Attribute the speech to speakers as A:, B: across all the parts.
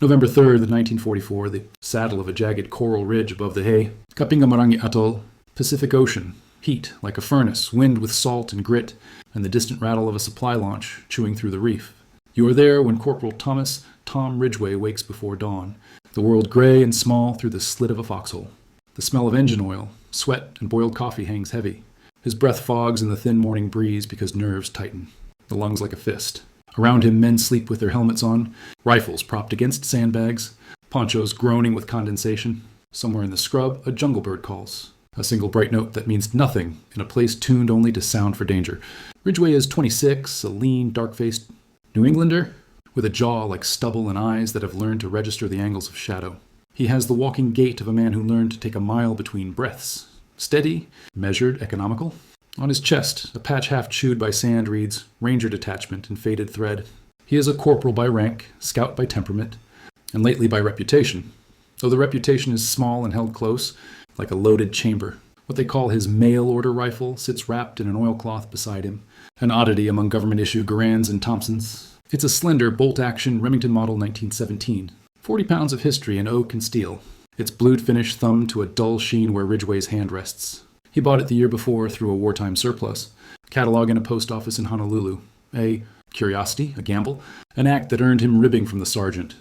A: November 3rd, 1944, the saddle of a jagged coral ridge above the hay. Kapingamarangi Atoll, Pacific Ocean. Heat, like a furnace, wind with salt and grit, and the distant rattle of a supply launch chewing through the reef. You are there when Corporal Tom Ridgway wakes before dawn, the world gray and small through the slit of a foxhole. The smell of engine oil, sweat, and boiled coffee hangs heavy. His breath fogs in the thin morning breeze because nerves tighten, the lungs like a fist. Around him, men sleep with their helmets on, rifles propped against sandbags, ponchos groaning with condensation. Somewhere in the scrub, a jungle bird calls. A single bright note that means nothing in a place tuned only to sound for danger. Ridgway is 26, a lean, dark-faced New Englander with a jaw like stubble and eyes that have learned to register the angles of shadow. He has the walking gait of a man who learned to take a mile between breaths. Steady, measured, economical. On his chest, a patch half chewed by sand reads, Ranger Detachment in faded thread. He is a corporal by rank, scout by temperament, and lately by reputation. Though the reputation is small and held close, like a loaded chamber. What they call his mail-order rifle sits wrapped in an oilcloth beside him, an oddity among government-issue Garands and Thompsons. It's a slender, bolt-action Remington Model 1917, 40 pounds of history in oak and steel, its blued finish thumbed to a dull sheen where Ridgway's hand rests. He bought it the year before through a wartime surplus, catalog in a post office in Honolulu, a curiosity, a gamble, an act that earned him ribbing from the sergeant.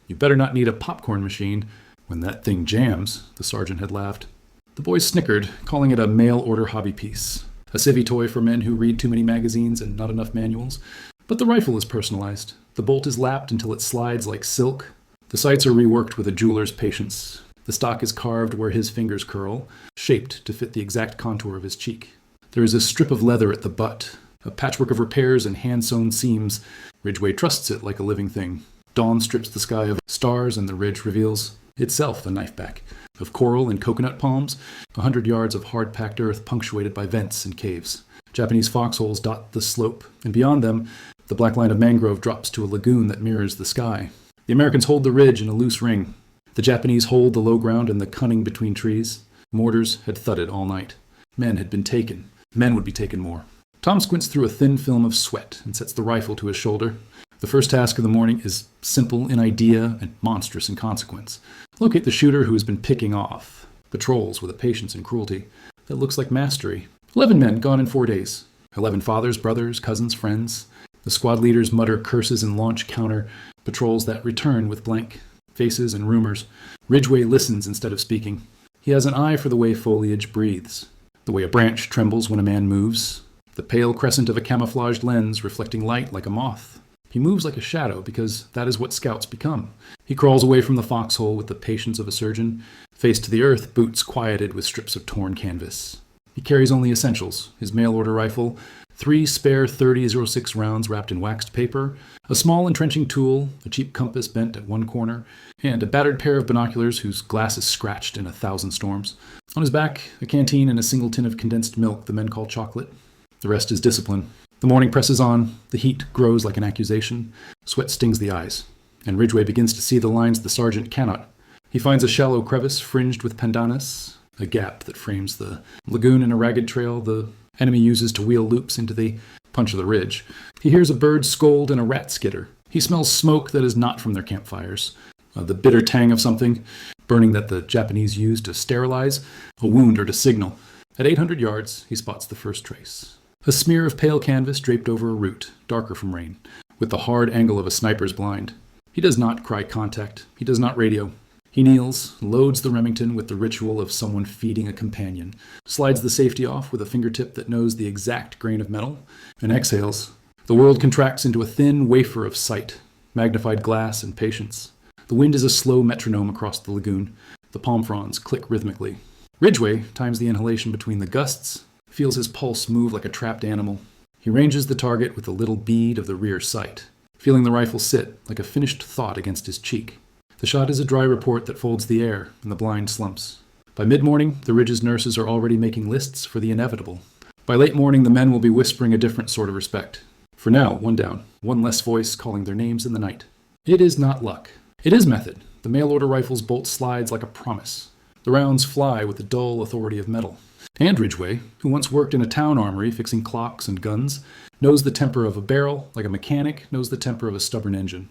A: You better not need a popcorn machine. When that thing jams, the sergeant had laughed. The boys snickered, calling it a mail-order hobby piece, a civvy toy for men who read too many magazines and not enough manuals. But the rifle is personalized. The bolt is lapped until it slides like silk. The sights are reworked with a jeweler's patience. The stock is carved where his fingers curl, shaped to fit the exact contour of his cheek. There is a strip of leather at the butt, a patchwork of repairs and hand-sewn seams. Ridgway trusts it like a living thing. Dawn strips the sky of stars and the ridge reveals itself a knife back, of coral and coconut palms, 100 yards of hard-packed earth punctuated by vents and caves. Japanese foxholes dot the slope, and beyond them, the black line of mangrove drops to a lagoon that mirrors the sky. The Americans hold the ridge in a loose ring. The Japanese hold the low ground and the cunning between trees. Mortars had thudded all night. Men had been taken. Men would be taken more. Tom squints through a thin film of sweat and sets the rifle to his shoulder. The first task of the morning is simple in idea and monstrous in consequence. Locate the shooter who has been picking off. Patrols with a patience and cruelty that looks like mastery. 11 men gone in 4 days. 11 fathers, brothers, cousins, friends. The squad leaders mutter curses and launch counter patrols that return with blank faces and rumors. Ridgway listens instead of speaking. He has an eye for the way foliage breathes, the way a branch trembles when a man moves, the pale crescent of a camouflaged lens reflecting light like a moth. He moves like a shadow because that is what scouts become. He crawls away from the foxhole with the patience of a surgeon, face to the earth, boots quieted with strips of torn canvas. He carries only essentials, his mail-order rifle, 3 spare .30-06 rounds wrapped in waxed paper, a small entrenching tool, a cheap compass bent at one corner, and a battered pair of binoculars whose glass is scratched in 1,000 storms. On his back, a canteen and a single tin of condensed milk the men call chocolate. The rest is discipline. The morning presses on, the heat grows like an accusation, sweat stings the eyes, and Ridgway begins to see the lines the sergeant cannot. He finds a shallow crevice fringed with pandanus, a gap that frames the lagoon in a ragged trail the enemy uses to wheel loops into the punch of the ridge. He hears a bird scold and a rat skitter. He smells smoke that is not from their campfires, the bitter tang of something burning that the Japanese use to sterilize, a wound or to signal. At 800 yards, he spots the first trace. A smear of pale canvas draped over a root, darker from rain, with the hard angle of a sniper's blind. He does not cry contact. He does not radio. He kneels, loads the Remington with the ritual of someone feeding a companion, slides the safety off with a fingertip that knows the exact grain of metal, and exhales. The world contracts into a thin wafer of sight, magnified glass and patience. The wind is a slow metronome across the lagoon. The palm fronds click rhythmically. Ridgway times the inhalation between the gusts, feels his pulse move like a trapped animal. He ranges the target with a little bead of the rear sight, feeling the rifle sit like a finished thought against his cheek. The shot is a dry report that folds the air, and the blind slumps. By mid-morning, the ridge's nurses are already making lists for the inevitable. By late morning, the men will be whispering a different sort of respect. For now, one down, one less voice calling their names in the night. It is not luck. It is method. The mail-order rifle's bolt slides like a promise. The rounds fly with the dull authority of metal. And Ridgway, who once worked in a town armory fixing clocks and guns, knows the temper of a barrel like a mechanic knows the temper of a stubborn engine.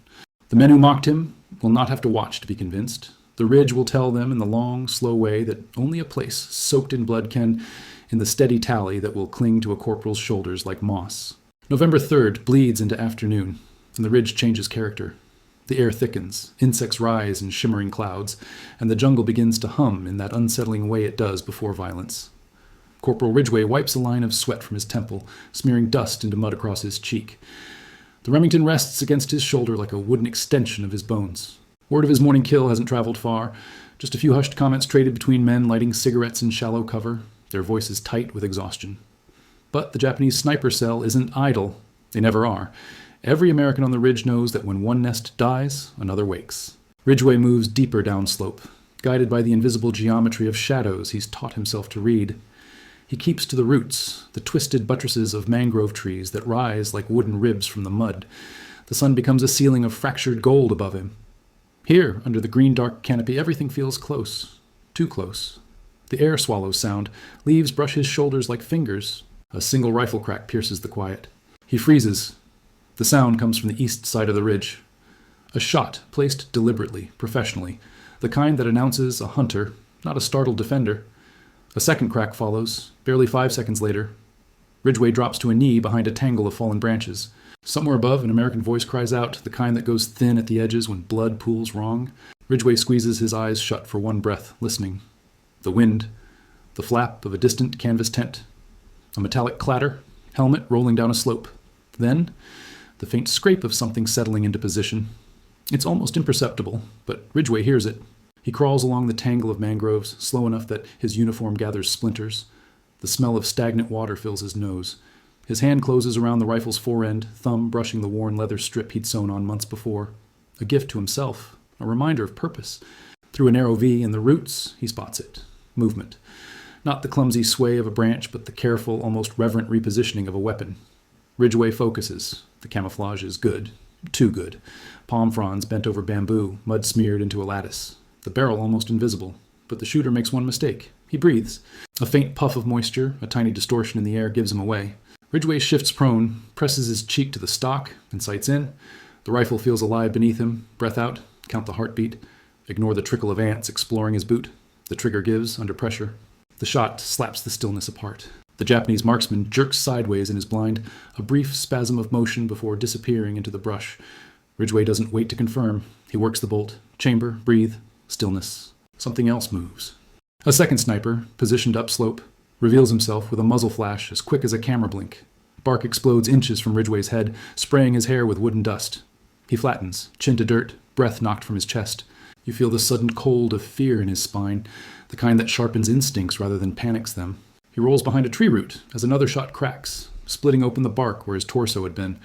A: The men who mocked him will not have to watch to be convinced. The ridge will tell them in the long, slow way that only a place soaked in blood can, in the steady tally that will cling to a corporal's shoulders like moss. November 3rd bleeds into afternoon, and the ridge changes character. The air thickens, insects rise in shimmering clouds, and the jungle begins to hum in that unsettling way it does before violence. Corporal Ridgway wipes a line of sweat from his temple, smearing dust into mud across his cheek. The Remington rests against his shoulder like a wooden extension of his bones. Word of his morning kill hasn't traveled far. Just a few hushed comments traded between men lighting cigarettes in shallow cover, their voices tight with exhaustion. But the Japanese sniper cell isn't idle. They never are. Every American on the ridge knows that when one nest dies, another wakes. Ridgway moves deeper downslope, guided by the invisible geometry of shadows he's taught himself to read. He keeps to the roots, the twisted buttresses of mangrove trees that rise like wooden ribs from the mud. The sun becomes a ceiling of fractured gold above him. Here, under the green dark canopy, everything feels close. Too close. The air swallows sound. Leaves brush his shoulders like fingers. A single rifle crack pierces the quiet. He freezes. The sound comes from the east side of the ridge. A shot, placed deliberately, professionally. The kind that announces a hunter, not a startled defender. A second crack follows, barely 5 seconds later. Ridgway drops to a knee behind a tangle of fallen branches. Somewhere above, an American voice cries out, the kind that goes thin at the edges when blood pools wrong. Ridgway squeezes his eyes shut for one breath, listening. The wind. The flap of a distant canvas tent. A metallic clatter. Helmet rolling down a slope. Then, the faint scrape of something settling into position. It's almost imperceptible, but Ridgway hears it. He crawls along the tangle of mangroves, slow enough that his uniform gathers splinters. The smell of stagnant water fills his nose. His hand closes around the rifle's forend, thumb brushing the worn leather strip he'd sewn on months before. A gift to himself, a reminder of purpose. Through a narrow V in the roots, he spots it. Movement. Not the clumsy sway of a branch, but the careful, almost reverent repositioning of a weapon. Ridgway focuses. The camouflage is good. Too good. Palm fronds bent over bamboo, mud smeared into a lattice. The barrel almost invisible. But the shooter makes one mistake. He breathes. A faint puff of moisture, a tiny distortion in the air gives him away. Ridgway shifts prone, presses his cheek to the stock, and sights in. The rifle feels alive beneath him. Breath out. Count the heartbeat. Ignore the trickle of ants exploring his boot. The trigger gives, under pressure. The shot slaps the stillness apart. The Japanese marksman jerks sideways in his blind, a brief spasm of motion before disappearing into the brush. Ridgway doesn't wait to confirm. He works the bolt. Chamber, breathe, stillness. Something else moves. A second sniper, positioned upslope, reveals himself with a muzzle flash as quick as a camera blink. Bark explodes inches from Ridgway's head, spraying his hair with wooden dust. He flattens, chin to dirt, breath knocked from his chest. You feel the sudden cold of fear in his spine, the kind that sharpens instincts rather than panics them. He rolls behind a tree root as another shot cracks, splitting open the bark where his torso had been.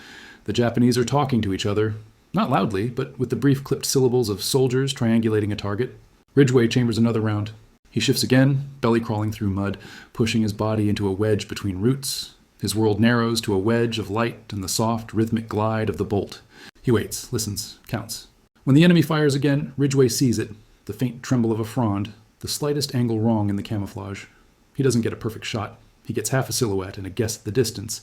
A: The Japanese are talking to each other, not loudly, but with the brief clipped syllables of soldiers triangulating a target. Ridgway chambers another round. He shifts again, belly crawling through mud, pushing his body into a wedge between roots. His world narrows to a wedge of light and the soft, rhythmic glide of the bolt. He waits, listens, counts. When the enemy fires again, Ridgway sees it, the faint tremble of a frond, the slightest angle wrong in the camouflage. He doesn't get a perfect shot. He gets half a silhouette and a guess at the distance,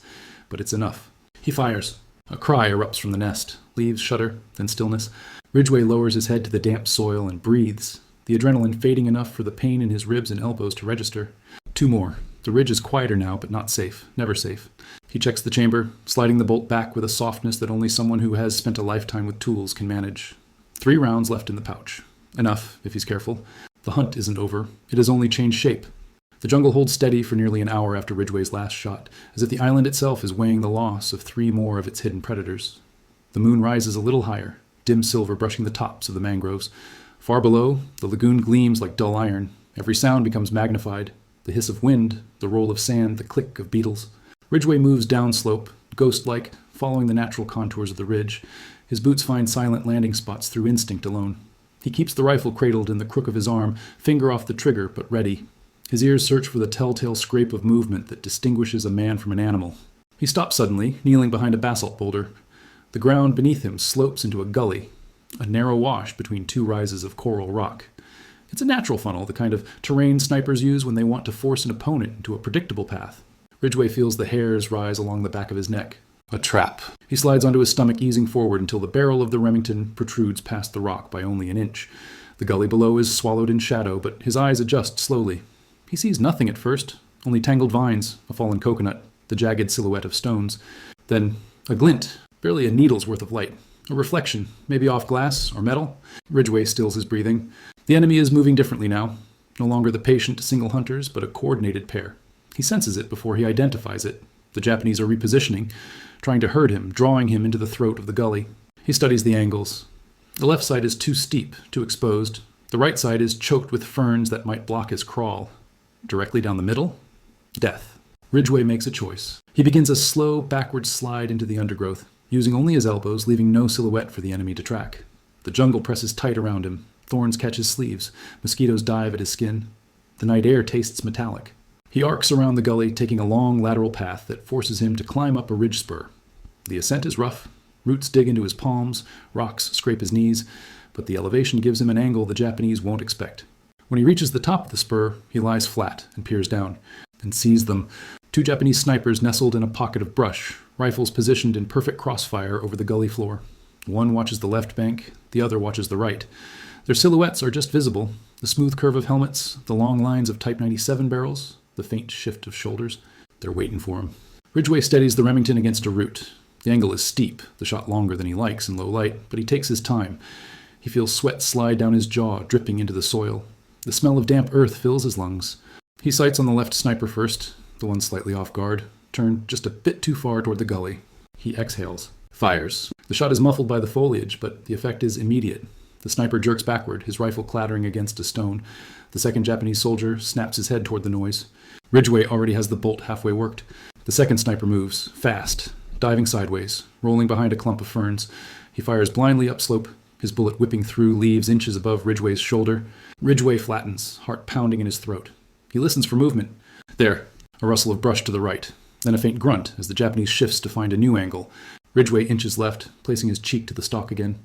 A: but it's enough. He fires. A cry erupts from the nest. Leaves shudder, then stillness. Ridgway lowers his head to the damp soil and breathes, the adrenaline fading enough for the pain in his ribs and elbows to register. Two more. The ridge is quieter now, but not safe. Never safe. He checks the chamber, sliding the bolt back with a softness that only someone who has spent a lifetime with tools can manage. 3 rounds left in the pouch. Enough, if he's careful. The hunt isn't over. It has only changed shape. The jungle holds steady for nearly an hour after Ridgway's last shot, as if the island itself is weighing the loss of 3 more of its hidden predators. The moon rises a little higher, dim silver brushing the tops of the mangroves. Far below, the lagoon gleams like dull iron. Every sound becomes magnified. The hiss of wind, the roll of sand, the click of beetles. Ridgway moves downslope, ghost-like, following the natural contours of the ridge. His boots find silent landing spots through instinct alone. He keeps the rifle cradled in the crook of his arm, finger off the trigger, but ready. His ears search for the telltale scrape of movement that distinguishes a man from an animal. He stops suddenly, kneeling behind a basalt boulder. The ground beneath him slopes into a gully, a narrow wash between 2 rises of coral rock. It's a natural funnel, the kind of terrain snipers use when they want to force an opponent into a predictable path. Ridgway feels the hairs rise along the back of his neck. A trap. He slides onto his stomach, easing forward until the barrel of the Remington protrudes past the rock by only an inch. The gully below is swallowed in shadow, but his eyes adjust slowly. He sees nothing at first, only tangled vines, a fallen coconut, the jagged silhouette of stones. Then a glint, barely a needle's worth of light. A reflection, maybe off glass or metal. Ridgway stills his breathing. The enemy is moving differently now. No longer the patient single hunters, but a coordinated pair. He senses it before he identifies it. The Japanese are repositioning, trying to herd him, drawing him into the throat of the gully. He studies the angles. The left side is too steep, too exposed. The right side is choked with ferns that might block his crawl. Directly down the middle? Death. Ridgway makes a choice. He begins a slow, backward slide into the undergrowth, using only his elbows, leaving no silhouette for the enemy to track. The jungle presses tight around him. Thorns catch his sleeves. Mosquitoes dive at his skin. The night air tastes metallic. He arcs around the gully, taking a long lateral path that forces him to climb up a ridge spur. The ascent is rough. Roots dig into his palms, rocks scrape his knees, but the elevation gives him an angle the Japanese won't expect. When he reaches the top of the spur, he lies flat and peers down, and sees them. 2 Japanese snipers nestled in a pocket of brush, rifles positioned in perfect crossfire over the gully floor. One watches the left bank, the other watches the right. Their silhouettes are just visible, the smooth curve of helmets, the long lines of Type 97 barrels, the faint shift of shoulders. They're waiting for him. Ridgway steadies the Remington against a root. The angle is steep, the shot longer than he likes in low light, but he takes his time. He feels sweat slide down his jaw, dripping into the soil. The smell of damp earth fills his lungs. He sights on the left sniper first, the one slightly off guard, turned just a bit too far toward the gully. He exhales. Fires. The shot is muffled by the foliage, but the effect is immediate. The sniper jerks backward, his rifle clattering against a stone. The second Japanese soldier snaps his head toward the noise. Ridgway already has the bolt halfway worked. The second sniper moves, fast, diving sideways, rolling behind a clump of ferns. He fires blindly upslope, his bullet whipping through leaves inches above Ridgway's shoulder. Ridgway flattens, heart pounding in his throat. He listens for movement. There, a rustle of brush to the right. Then a faint grunt as the Japanese shifts to find a new angle. Ridgway inches left, placing his cheek to the stalk again.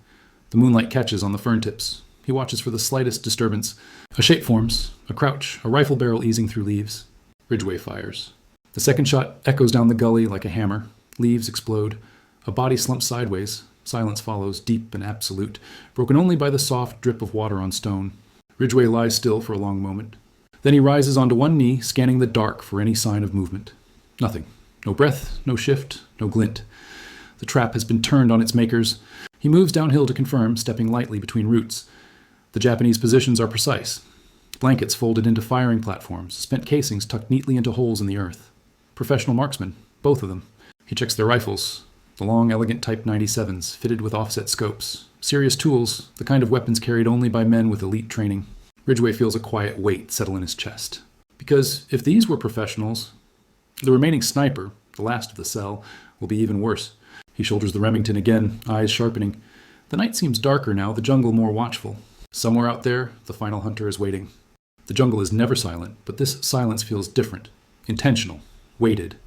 A: The moonlight catches on the fern tips. He watches for the slightest disturbance. A shape forms, a crouch, a rifle barrel easing through leaves. Ridgway fires. The second shot echoes down the gully like a hammer. Leaves explode. A body slumps sideways. Silence follows, deep and absolute, broken only by the soft drip of water on stone. Ridgway lies still for a long moment. Then he rises onto one knee, scanning the dark for any sign of movement. Nothing. No breath, no shift, no glint. The trap has been turned on its makers. He moves downhill to confirm, stepping lightly between roots. The Japanese positions are precise. Blankets folded into firing platforms, spent casings tucked neatly into holes in the earth. Professional marksmen, both of them. He checks their rifles, the long, elegant Type 97s, fitted with offset scopes. Serious tools, the kind of weapons carried only by men with elite training. Ridgway feels a quiet weight settle in his chest. Because if these were professionals, the remaining sniper, the last of the cell, will be even worse. He shoulders the Remington again, eyes sharpening. The night seems darker now, the jungle more watchful. Somewhere out there, the final hunter is waiting. The jungle is never silent, but this silence feels different, intentional, weighted,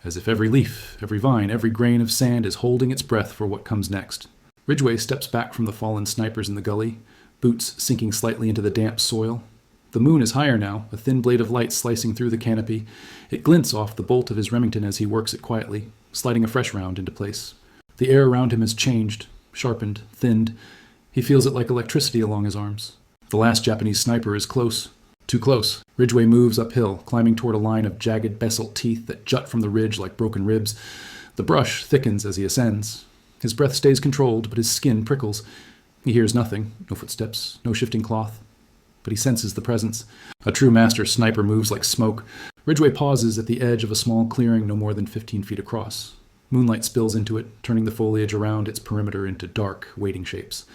A: as if every leaf, every vine, every grain of sand is holding its breath for what comes next. Ridgway steps back from the fallen snipers in the gully, boots sinking slightly into the damp soil. The moon is higher now, a thin blade of light slicing through the canopy. It glints off the bolt of his Remington as he works it quietly, sliding a fresh round into place. The air around him has changed, sharpened, thinned. He feels it like electricity along his arms. The last Japanese sniper is close. Too close. Ridgway moves uphill, climbing toward a line of jagged basalt teeth that jut from the ridge like broken ribs. The brush thickens as he ascends. His breath stays controlled, but his skin prickles. He hears nothing, no footsteps, no shifting cloth. But he senses the presence. A true master sniper moves like smoke. Ridgway pauses at the edge of a small clearing no more than 15 feet across. Moonlight spills into it, turning the foliage around its perimeter into dark, waiting shapes.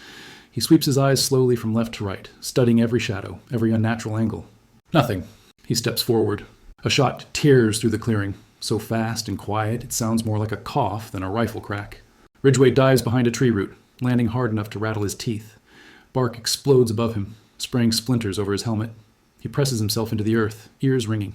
A: He sweeps his eyes slowly from left to right, studying every shadow, every unnatural angle. Nothing. He steps forward. A shot tears through the clearing, so fast and quiet it sounds more like a cough than a rifle crack. Ridgway dives behind a tree root, landing hard enough to rattle his teeth. Bark explodes above him, spraying splinters over his helmet. He presses himself into the earth, ears ringing.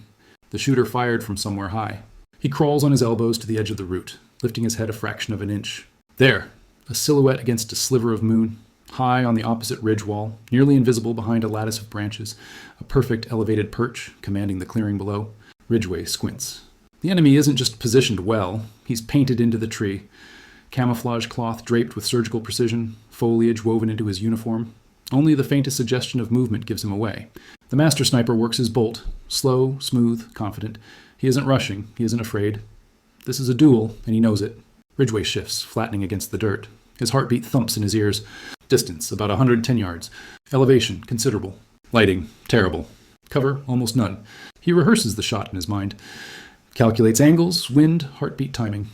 A: The shooter fired from somewhere high. He crawls on his elbows to the edge of the root, lifting his head a fraction of an inch. There, a silhouette against a sliver of moon. High on the opposite ridge wall, nearly invisible behind a lattice of branches, a perfect elevated perch commanding the clearing below. Ridgway squints. The enemy isn't just positioned well, he's painted into the tree. Camouflage cloth draped with surgical precision, foliage woven into his uniform. Only the faintest suggestion of movement gives him away. The master sniper works his bolt, slow, smooth, confident. He isn't rushing, he isn't afraid. This is a duel, and he knows it. Ridgway shifts, flattening against the dirt. His heartbeat thumps in his ears. Distance, about 110 yards. Elevation, considerable. Lighting, terrible. Cover, almost none. He rehearses the shot in his mind. Calculates angles, wind, heartbeat timing.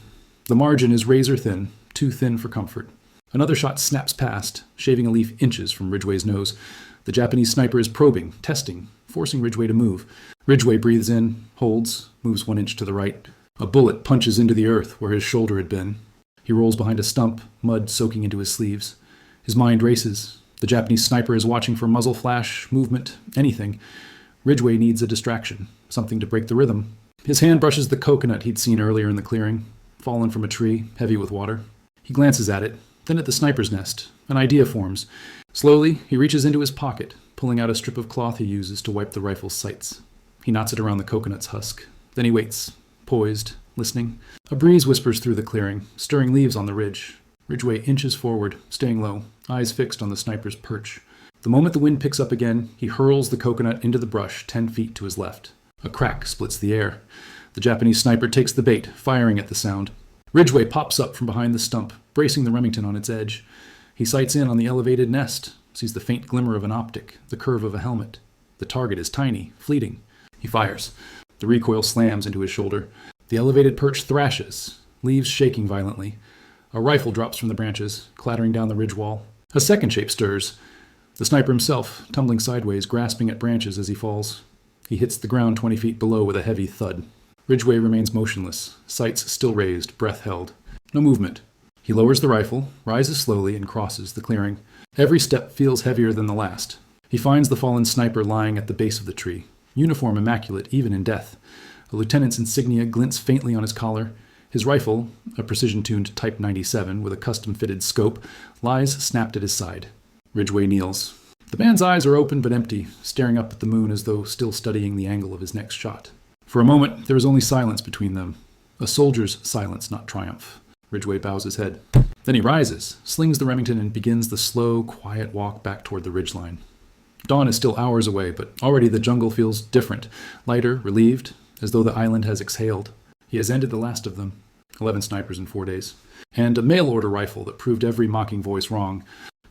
A: The margin is razor thin, too thin for comfort. Another shot snaps past, shaving a leaf inches from Ridgway's nose. The Japanese sniper is probing, testing, forcing Ridgway to move. Ridgway breathes in, holds, moves 1 inch to the right. A bullet punches into the earth where his shoulder had been. He rolls behind a stump, mud soaking into his sleeves. His mind races. The Japanese sniper is watching for muzzle flash, movement, anything. Ridgway needs a distraction, something to break the rhythm. His hand brushes the coconut he'd seen earlier in the clearing, fallen from a tree, heavy with water. He glances at it, then at the sniper's nest. An idea forms. Slowly, he reaches into his pocket, pulling out a strip of cloth he uses to wipe the rifle's sights. He knots it around the coconut's husk. Then he waits, poised, listening. A breeze whispers through the clearing, stirring leaves on the ridge. Ridgway inches forward, staying low, eyes fixed on the sniper's perch. The moment the wind picks up again, he hurls the coconut into the brush 10 feet to his left. A crack splits the air. The Japanese sniper takes the bait, firing at the sound. Ridgway pops up from behind the stump, bracing the Remington on its edge. He sights in on the elevated nest, sees the faint glimmer of an optic, the curve of a helmet. The target is tiny, fleeting. He fires. The recoil slams into his shoulder. The elevated perch thrashes, leaves shaking violently. A rifle drops from the branches, clattering down the ridge wall. A second shape stirs. The sniper himself, tumbling sideways, grasping at branches as he falls. He hits the ground 20 feet below with a heavy thud. Ridgway remains motionless, sights still raised, breath held. No movement. He lowers the rifle, rises slowly, and crosses the clearing. Every step feels heavier than the last. He finds the fallen sniper lying at the base of the tree, uniform immaculate even in death. A lieutenant's insignia glints faintly on his collar. His rifle, a precision-tuned Type 97 with a custom-fitted scope, lies snapped at his side. Ridgway kneels. The man's eyes are open but empty, staring up at the moon as though still studying the angle of his next shot. For a moment, there is only silence between them. A soldier's silence, not triumph. Ridgway bows his head. Then he rises, slings the Remington, and begins the slow, quiet walk back toward the ridgeline. Dawn is still hours away, but already the jungle feels different, lighter, relieved, as though the island has exhaled. He has ended the last of them, 11 snipers in 4 days, and a mail-order rifle that proved every mocking voice wrong.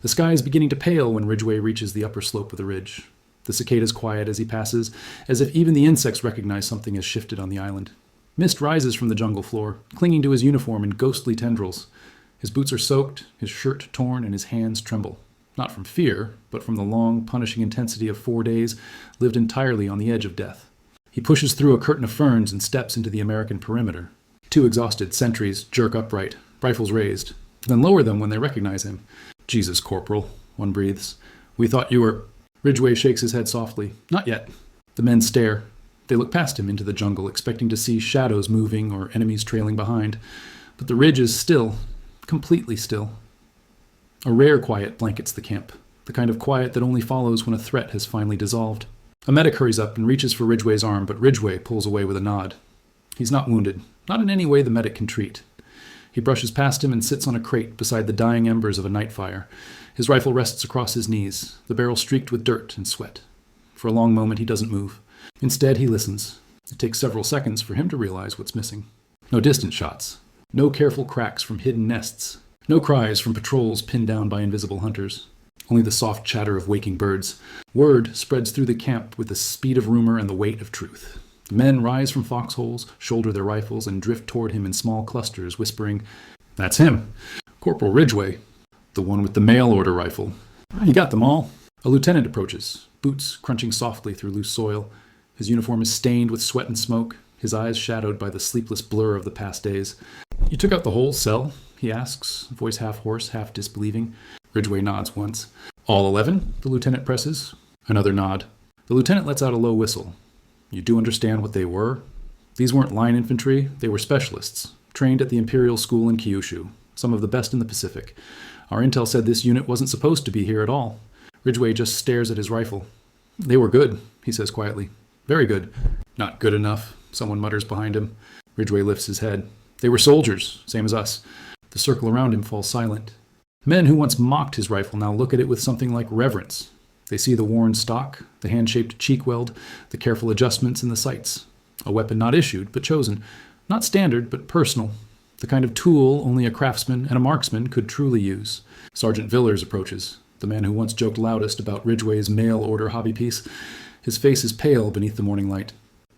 A: The sky is beginning to pale when Ridgway reaches the upper slope of the ridge. The cicadas quiet as he passes, as if even the insects recognize something has shifted on the island. Mist rises from the jungle floor, clinging to his uniform in ghostly tendrils. His boots are soaked, his shirt torn, and his hands tremble. Not from fear, but from the long, punishing intensity of 4 days lived entirely on the edge of death. He pushes through a curtain of ferns and steps into the American perimeter. 2 exhausted sentries jerk upright, rifles raised, then lower them when they recognize him. "Jesus, Corporal," one breathes. "We thought you were—" Ridgway shakes his head softly. "Not yet." The men stare. They look past him into the jungle, expecting to see shadows moving or enemies trailing behind. But the ridge is still, completely still. A rare quiet blankets the camp, the kind of quiet that only follows when a threat has finally dissolved. A medic hurries up and reaches for Ridgway's arm, but Ridgway pulls away with a nod. He's not wounded, not in any way the medic can treat. He brushes past him and sits on a crate beside the dying embers of a night fire. His rifle rests across his knees, the barrel streaked with dirt and sweat. For a long moment he doesn't move. Instead, he listens. It takes several seconds for him to realize what's missing. No distant shots. No careful cracks from hidden nests. No cries from patrols pinned down by invisible hunters. Only the soft chatter of waking birds. Word spreads through the camp with the speed of rumor and the weight of truth. Men rise from foxholes, shoulder their rifles, and drift toward him in small clusters, whispering, "That's him! Corporal Ridgway, the one with the mail-order rifle. He got them all." A lieutenant approaches, boots crunching softly through loose soil. His uniform is stained with sweat and smoke, his eyes shadowed by the sleepless blur of the past days. "You took out the whole cell?" he asks, voice half hoarse, half disbelieving. Ridgway nods once. "All 11? The lieutenant presses. Another nod. The lieutenant lets out a low whistle. "You do understand what they were? These weren't line infantry, they were specialists, trained at the Imperial School in Kyushu, some of the best in the Pacific. Our intel said this unit wasn't supposed to be here at all." Ridgway just stares at his rifle. "They were good," he says quietly. "Very good." "Not good enough," someone mutters behind him. Ridgway lifts his head. They were soldiers, same as us. The circle around him falls silent. Men who once mocked his rifle now look at it with something like reverence. They see the worn stock, the hand-shaped cheek weld, the careful adjustments in the sights. A weapon not issued, but chosen. Not standard, but personal. The kind of tool only a craftsman and a marksman could truly use. Sergeant Villers approaches, the man who once joked loudest about Ridgway's mail-order hobby piece. His face is pale beneath the morning light.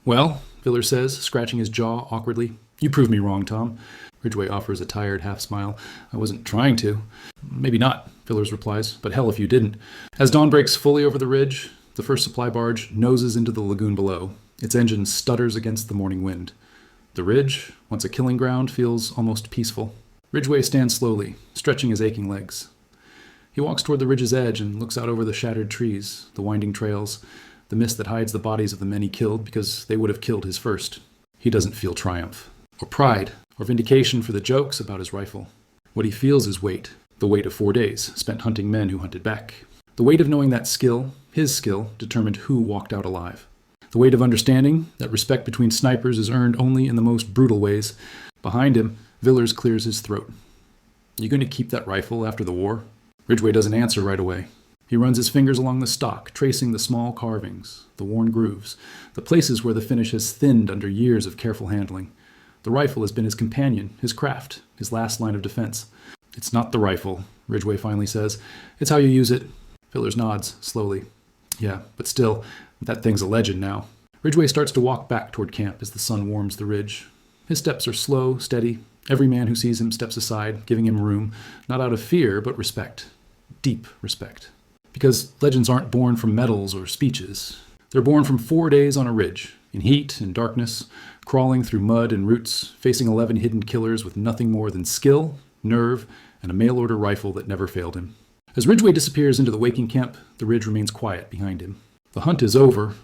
A: "Well," Villers says, scratching his jaw awkwardly. "You proved me wrong, Tom." Ridgway offers a tired half-smile. "I wasn't trying to." "Maybe not," Villers replies, "but hell if you didn't." As dawn breaks fully over the ridge, the first supply barge noses into the lagoon below. Its engine stutters against the morning wind. The ridge, once a killing ground, feels almost peaceful. Ridgway stands slowly, stretching his aching legs. He walks toward the ridge's edge and looks out over the shattered trees, the winding trails, the mist that hides the bodies of the men he killed because they would have killed his first. He doesn't feel triumph, or pride, or vindication for the jokes about his rifle. What he feels is weight, the weight of 4 days spent hunting men who hunted back. The weight of knowing that skill, his skill, determined who walked out alive. The weight of understanding that respect between snipers is earned only in the most brutal ways. Behind him, Villers clears his throat. "You going to keep that rifle after the war?" Ridgway doesn't answer right away. He runs his fingers along the stock, tracing the small carvings, the worn grooves, the places where the finish has thinned under years of careful handling. The rifle has been his companion, his craft, his last line of defense. "It's not the rifle," Ridgway finally says. "It's how you use it." Villers nods, slowly. "Yeah, but still, that thing's a legend now." Ridgway starts to walk back toward camp as the sun warms the ridge. His steps are slow, steady. Every man who sees him steps aside, giving him room, not out of fear, but respect. Deep respect. Because legends aren't born from medals or speeches. They're born from 4 days on a ridge, in heat and darkness, crawling through mud and roots, facing 11 hidden killers with nothing more than skill, nerve, and a mail-order rifle that never failed him. As Ridgway disappears into the waking camp, the ridge remains quiet behind him. The hunt is over,